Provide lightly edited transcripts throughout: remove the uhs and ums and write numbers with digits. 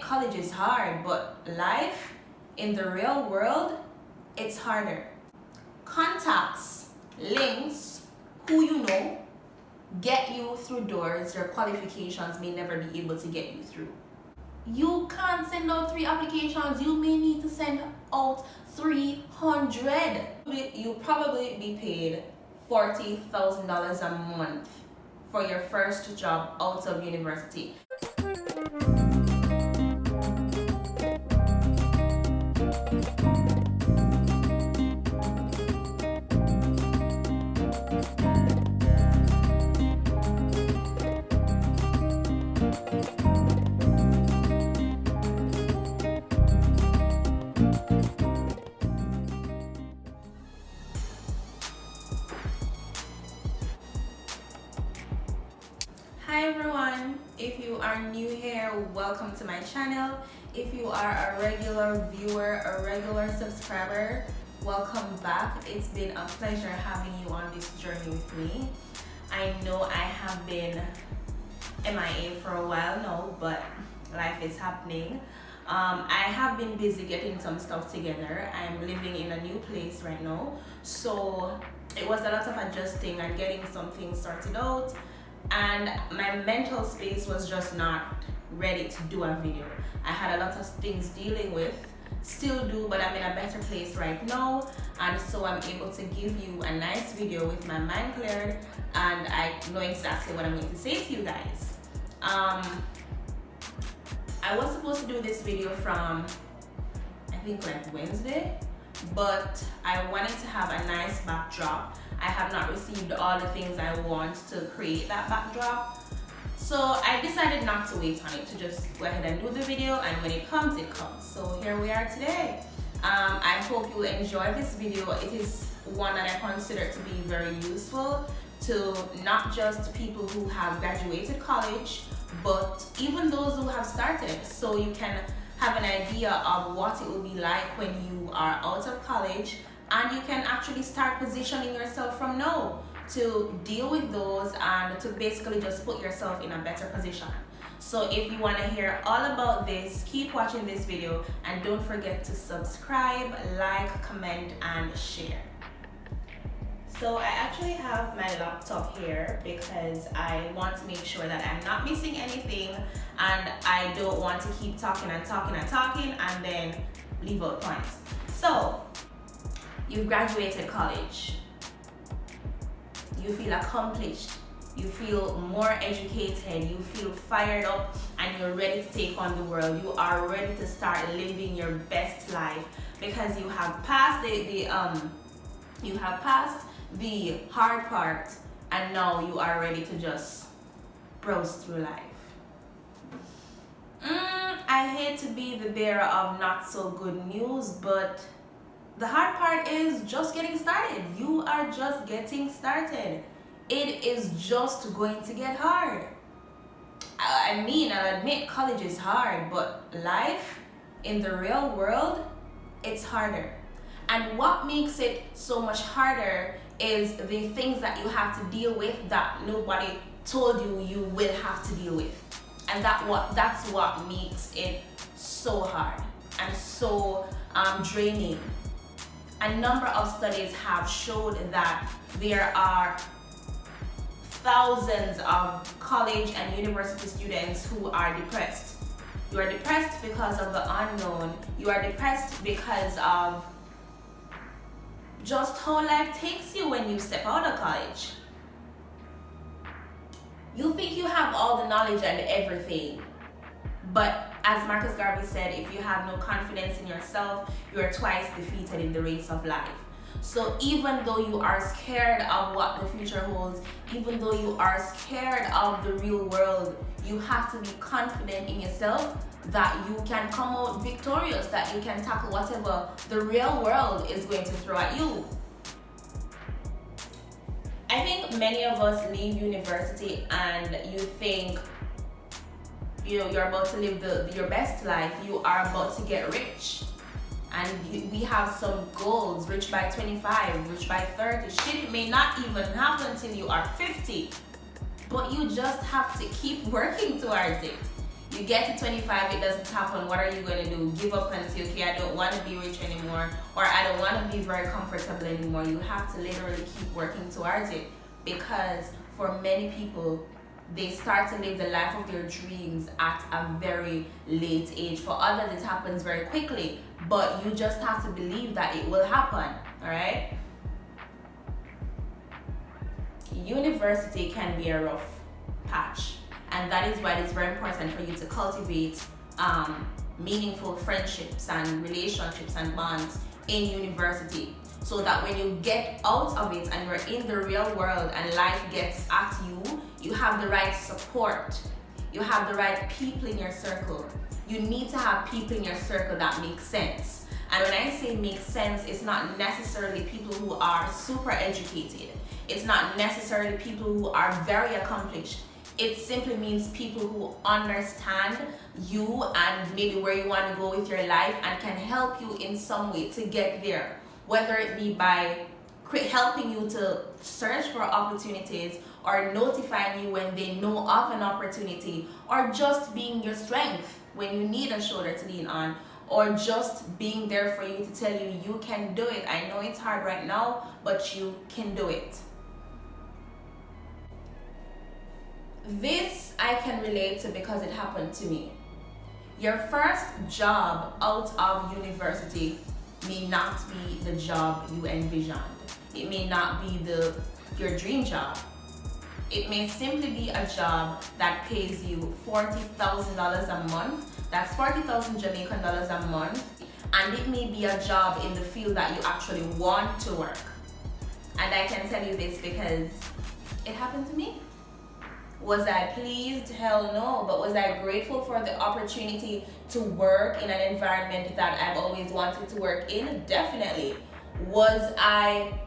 College is hard, but life in the real world, it's harder. Contacts, links, who you know, get you through doors your qualifications may never be able to get you through. You can't send out 3 applications, you may need to send out 300. You'll probably be paid $40,000 a month for your first job out of university. Hi everyone, if you are new here, welcome to my channel. If you are a regular viewer, a regular subscriber, welcome back. It's been a pleasure having you on this journey with me. I know I have been MIA for a while now, but life is happening. I have been busy getting some stuff together. I'm living in a new place right now, so it was a lot of adjusting and getting some things sorted out, and my mental space was just not ready to do a video. I had a lot of things dealing with, still do, but I'm in a better place right now, and so I'm able to give you a nice video with my mind cleared and I know exactly what I'm going to say to you guys. I was supposed to do this video from I think like Wednesday, but I wanted to have a nice backdrop. I have not received all the things I want to create that backdrop, so I decided not to wait on it, to just go ahead and do the video, and when it comes, it comes. So here we are today. I hope you will enjoy this video. It is one that I consider to be very useful to not just people who have graduated college, but even those who have started, so you can have an idea of what it will be like when you are out of college, and you can actually start positioning yourself from now to deal with those and to basically just put yourself in a better position. So if you want to hear all about this, keep watching this video, and don't forget to subscribe, like, comment, and share. So I actually have my laptop here because I want to make sure that I'm not missing anything, and I don't want to keep talking and then leave out points. So you've graduated college, you feel accomplished, you feel more educated, you feel fired up, and you're ready to take on the world. You are ready to start living your best life because you have passed the hard part, and now you are ready to just browse through life. I hate to be the bearer of not so good news, but the hard part is just getting started. You are just getting started. It is just going to get hard. I mean, I'll admit college is hard, but life in the real world, it's harder. And what makes it so much harder is the things that you have to deal with that nobody told you you will have to deal with. And that's what makes it so hard and so draining. A number of studies have showed that there are thousands of college and university students who are depressed. You are depressed because of the unknown. You are depressed because of just how life takes you when you step out of college. You think you have all the knowledge and everything, but as Marcus Garvey said, if you have no confidence in yourself, you are twice defeated in the race of life. So even though you are scared of what the future holds, even though you are scared of the real world, you have to be confident in yourself that you can come out victorious, that you can tackle whatever the real world is going to throw at you. I think many of us leave university and you think, you're about to live your best life, you are about to get rich, and we have some goals: rich by 25, rich by 30. Shit may not even happen until you are 50, but you just have to keep working towards it. You get to 25, it doesn't happen. What are you going to do? Give up and say, okay, I don't want to be rich anymore, or I don't want to be very comfortable anymore. You have to literally keep working towards it, because for many people, they start to live the life of their dreams at a very late age. For others, it happens very quickly, but you just have to believe that it will happen, all right? University can be a rough patch, and that is why it's very important for you to cultivate meaningful friendships and relationships and bonds in university, so that when you get out of it and you're in the real world and life gets at you, you have the right support, you have the right people in your circle. You need to have people in your circle that make sense. And when I say make sense, it's not necessarily people who are super educated. It's not necessarily people who are very accomplished. It simply means people who understand you and maybe where you want to go with your life and can help you in some way to get there. Whether it be by helping you to search for opportunities, or notifying you when they know of an opportunity, or just being your strength when you need a shoulder to lean on, or just being there for you to tell you you can do it. I know it's hard right now, but you can do it. This I can relate to because it happened to me. Your first job out of university may not be the job you envisioned. It may not be your dream job. It may simply be a job that pays you $40,000 a month. That's 40,000 Jamaican dollars a month. And it may be a job in the field that you actually want to work. And I can tell you this because it happened to me. Was I pleased? Hell no. But was I grateful for the opportunity to work in an environment that I've always wanted to work in? Definitely. Was I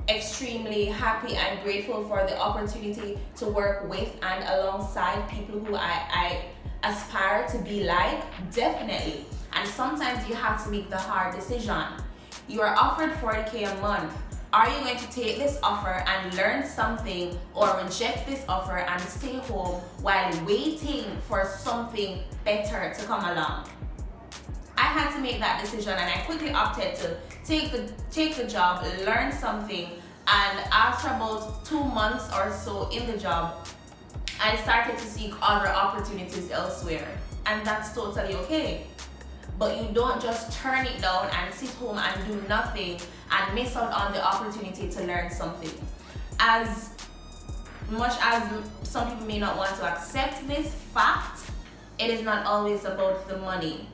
extremely happy and grateful for the opportunity to work with and alongside people who I aspire to be like? Definitely. And sometimes you have to make the hard decision. You are offered $40K a month. Are you going to take this offer and learn something, or reject this offer and stay home while waiting for something better to come along? I had to make that decision, and I quickly opted to take the job, learn something, and after about 2 months or so in the job, I started to seek other opportunities elsewhere, and that's totally okay. But you don't just turn it down and sit home and do nothing and miss out on the opportunity to learn something. As much as some people may not want to accept this fact, it is not always about the money.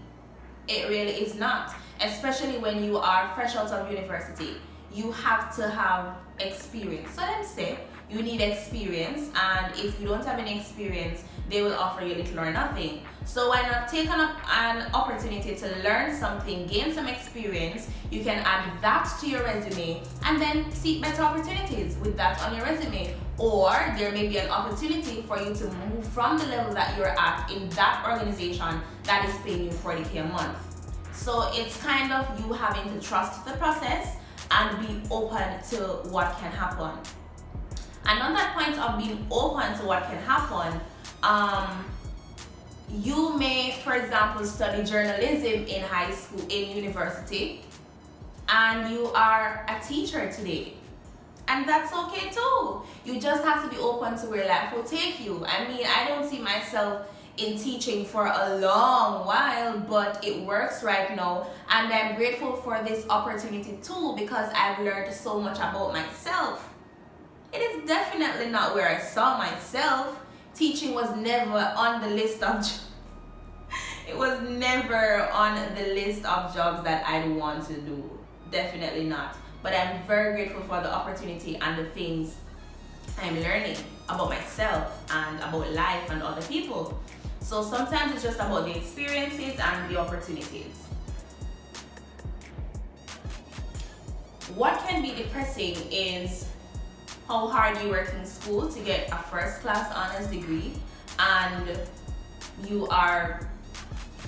It really is not. Especially when you are fresh out of university. You have to have experience. So let me say, you need experience, and if you don't have any experience, they will offer you little or nothing. So why not take on an opportunity to learn something, gain some experience? You can add that to your resume and then seek better opportunities with that on your resume. Or there may be an opportunity for you to move from the level that you're at in that organization that is paying you $40K a month. So it's kind of you having to trust the process and be open to what can happen. And on that point of being open to what can happen, you may, for example, study journalism in high school, in university, and you are a teacher today. And that's okay too. You just have to be open to where life will take you. I mean, I don't see myself in teaching for a long while, but it works right now, and I'm grateful for this opportunity too, because I've learned so much about myself. It is definitely not where I saw myself. Teaching was never on the list of it was never on the list of jobs that I'd want to do. Definitely not. But I'm very grateful for the opportunity and the things I'm learning about myself and about life and other people. So sometimes it's just about the experiences and the opportunities. What can be depressing is how hard you work in school to get a first-class honors degree, and you are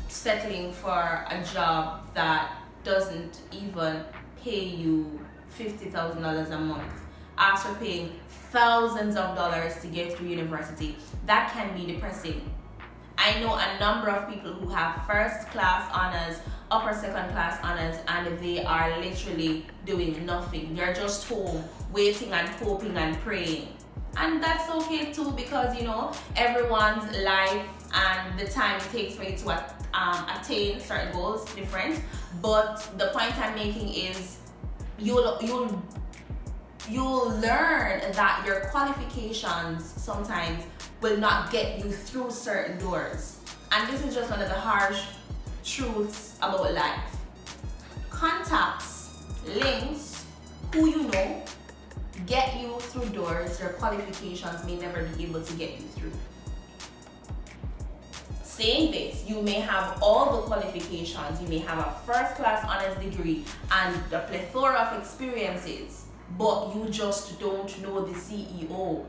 settling for a job that doesn't even pay you $50,000 a month after paying thousands of dollars to get through university. That can be depressing. I know a number of people who have first class honors, upper second class honors, and they are literally doing nothing. They're just home waiting and hoping and praying. And that's okay too, because everyone's life and the time it takes for you to attain certain goals different. But the point I'm making is you'll learn that your qualifications sometimes will not get you through certain doors. And this is just one of the harsh truths about life. Contacts, links, who you know, get you through doors your qualifications may never be able to get you through. Saying this, you may have all the qualifications, you may have a first class honors degree and a plethora of experiences, but you just don't know the CEO.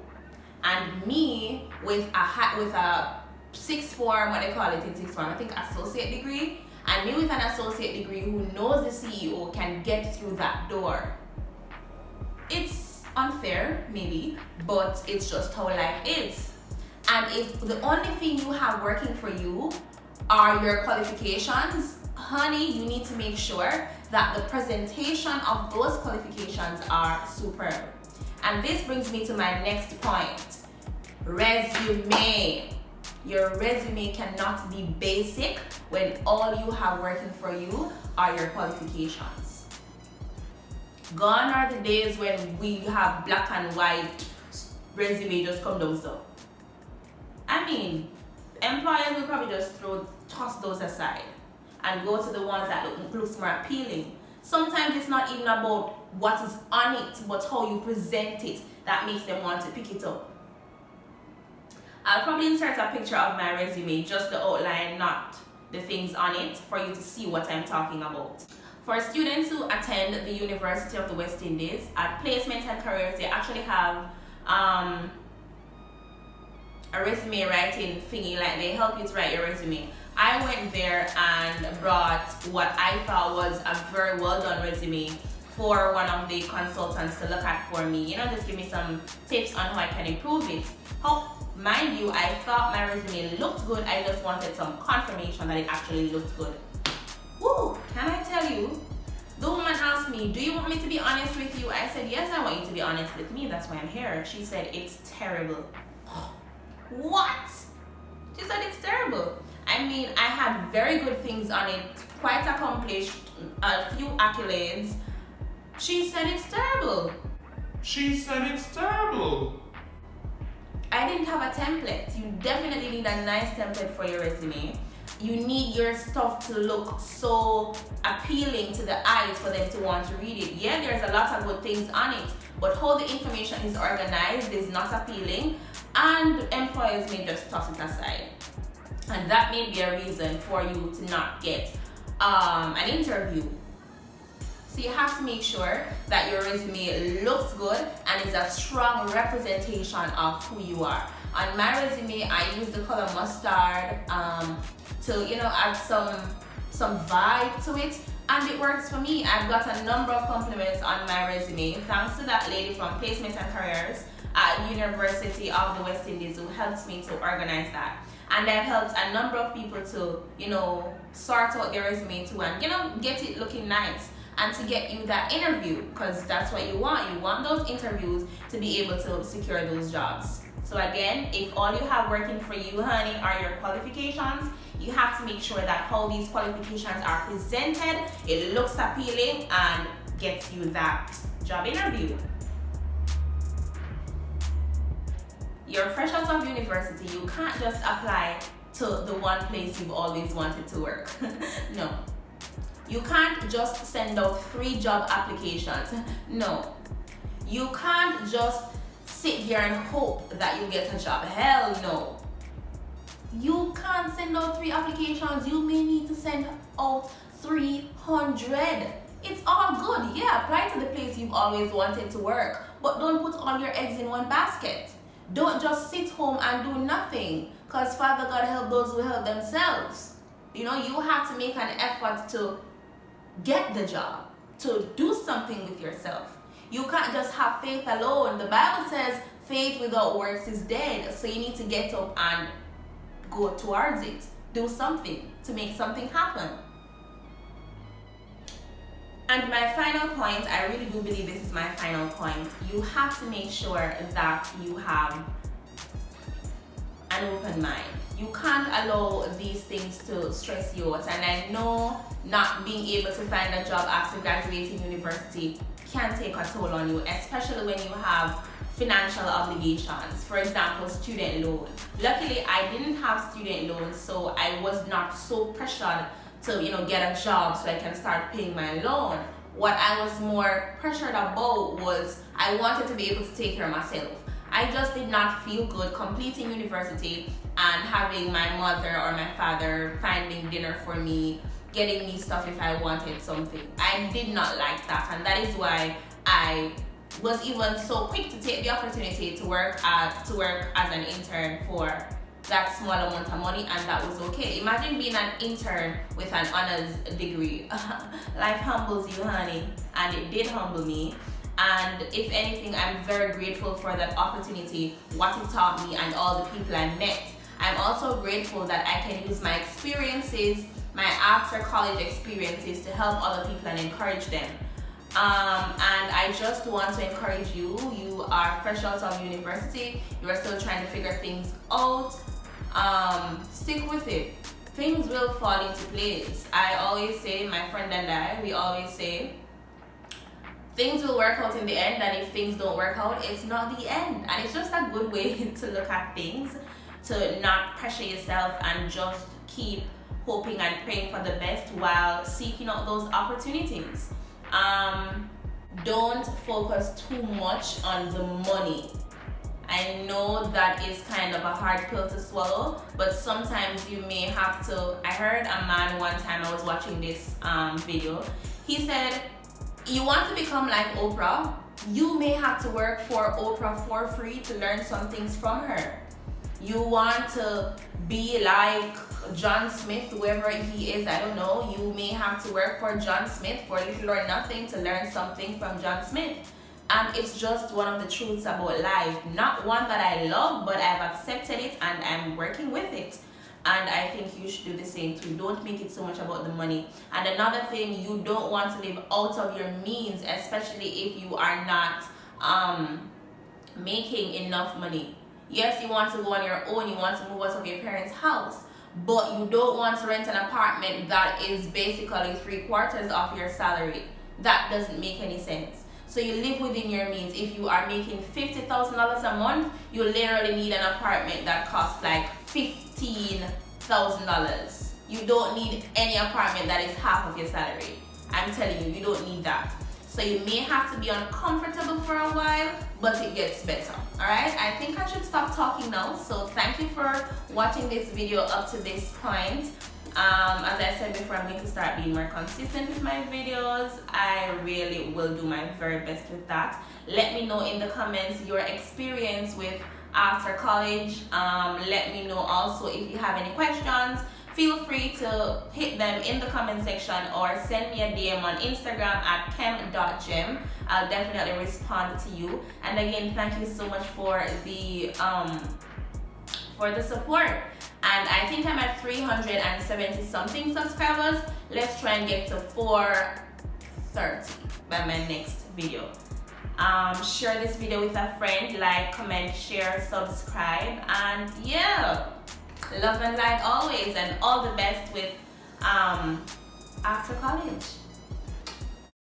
And me with a sixth form, what they call it in sixth form, I think associate degree, and me with an associate degree who knows the CEO can get through that door. It's unfair, maybe, but it's just how life is. And if the only thing you have working for you are your qualifications, honey, you need to make sure that the presentation of those qualifications are superb. And this brings me to my next point. Resume. Your resume cannot be basic when all you have working for you are your qualifications. Gone are the days when we have black and white resume just come down so. I mean, employers will probably just toss those aside and go to the ones that looks more appealing. Sometimes it's not even about what is on it, but how you present it that makes them want to pick it up. I'll probably insert a picture of my resume, just the outline, not the things on it, for you to see what I'm talking about. For students who attend the University of the West Indies, at Placement and Careers, they actually have a resume writing thingy, like they help you to write your resume. I went there and brought what I thought was a very well done resume for one of the consultants to look at for me. Just give me some tips on how I can improve it. Mind you, I thought my resume looked good. I just wanted some confirmation that it actually looked good. Woo! Can I tell you? The woman asked me, do you want me to be honest with you? I said, yes, I want you to be honest with me. That's why I'm here. She said, it's terrible. What? She said, it's terrible. I mean, I had very good things on it, quite accomplished, a few accolades. She said, it's terrible. She said, it's terrible. I didn't have a template. You definitely need a nice template for your resume. You need your stuff to look so appealing to the eyes for them to want to read it. Yeah, there's a lot of good things on it, but how the information is organized is not appealing, and employers may just toss it aside. And that may be a reason for you to not get an interview. So you have to make sure that your resume looks good and is a strong representation of who you are. On my resume, I use the color mustard to add some vibe to it, and it works for me. I've got a number of compliments on my resume thanks to that lady from Placement and Careers at University of the West Indies who helps me to organize that. And I've helped a number of people to sort out their resume too, and get it looking nice, and to get you that interview, because that's what you want. You want those interviews to be able to secure those jobs. So again, if all you have working for you, honey, are your qualifications, you have to make sure that how these qualifications are presented, it looks appealing and gets you that job interview. You're fresh out of university, you can't just apply to the one place you've always wanted to work. No. You can't just send out 3 job applications. No. You can't just sit here and hope that you get a job. Hell no. You can't send out 3 applications. You may need to send out 300. It's all good. Yeah, apply to the place you've always wanted to work, but don't put all your eggs in one basket. Don't just sit home and do nothing, because Father God help those who help themselves. You have to make an effort to get the job, to do something with yourself. You can't just have faith alone. The Bible says faith without works is dead. So you need to get up and go towards it. Do something to make something happen. And my final point, I really do believe this is my final point, you have to make sure that you have an open mind. You can't allow these things to stress you out. And I know not being able to find a job after graduating university can take a toll on you, especially when you have financial obligations. For example, student loan. Luckily, I didn't have student loans, so I was not so pressured to get a job so I can start paying my loan. What I was more pressured about was I wanted to be able to take care of myself. I just did not feel good completing university and having my mother or my father finding dinner for me, getting me stuff if I wanted something. I did not like that, and that is why I was even so quick to take the opportunity to work as an intern for that small amount of money, and that was okay. Imagine being an intern with an honors degree. Life humbles you, honey, and it did humble me. And if anything, I'm very grateful for that opportunity, what it taught me, and all the people I met. I'm also grateful that I can use my experiences, my after college experiences, to help other people and encourage them. And I just want to encourage you. You are fresh out of university. You are still trying to figure things out. Stick with it. Things will fall into place. I always say, my friend and I, we always say, things will work out in the end, and if things don't work out, it's not the end. And it's just a good way to look at things, to not pressure yourself and just keep hoping and praying for the best while seeking out those opportunities. Don't focus too much on the money. I know that is kind of a hard pill to swallow, but sometimes you may have to. I heard a man one time, I was watching this video, he said, you want to become like Oprah, you may have to work for Oprah for free to learn some things from her. You want to be like John Smith, whoever he is, I don't know, you may have to work for John Smith for little or nothing to learn something from John Smith. And it's just one of the truths about life. Not one that I love, but I've accepted it and I'm working with it. And I think you should do the same too. Don't make it so much about the money. And another thing, you don't want to live out of your means, especially if you are not making enough money. Yes, you want to go on your own, you want to move out of your parents' house, but you don't want to rent an apartment that is basically 3/4 of your salary. That doesn't make any sense. So you live within your means. If you are making $50,000 a month, you literally need an apartment that costs like $15,000. You don't need any apartment that is half of your salary. I'm telling you, you don't need that. So you may have to be uncomfortable for a while, but it gets better. Alright, I think I should stop talking now. So thank you for watching this video up to this point. As I said before, I'm going to start being more consistent with my videos. I really will do my very best with that. Let me know in the comments your experience with after college. Let me know also if you have any questions. Feel free to hit them in the comment section or send me a DM on Instagram at chem.gem. I'll definitely respond to you. And again, thank you so much for the support. And I think I'm at 370 something subscribers. Let's try and get to 430 by my next video. Share this video with a friend, like, comment, share, subscribe, and yeah, love and light always, and all the best with after college.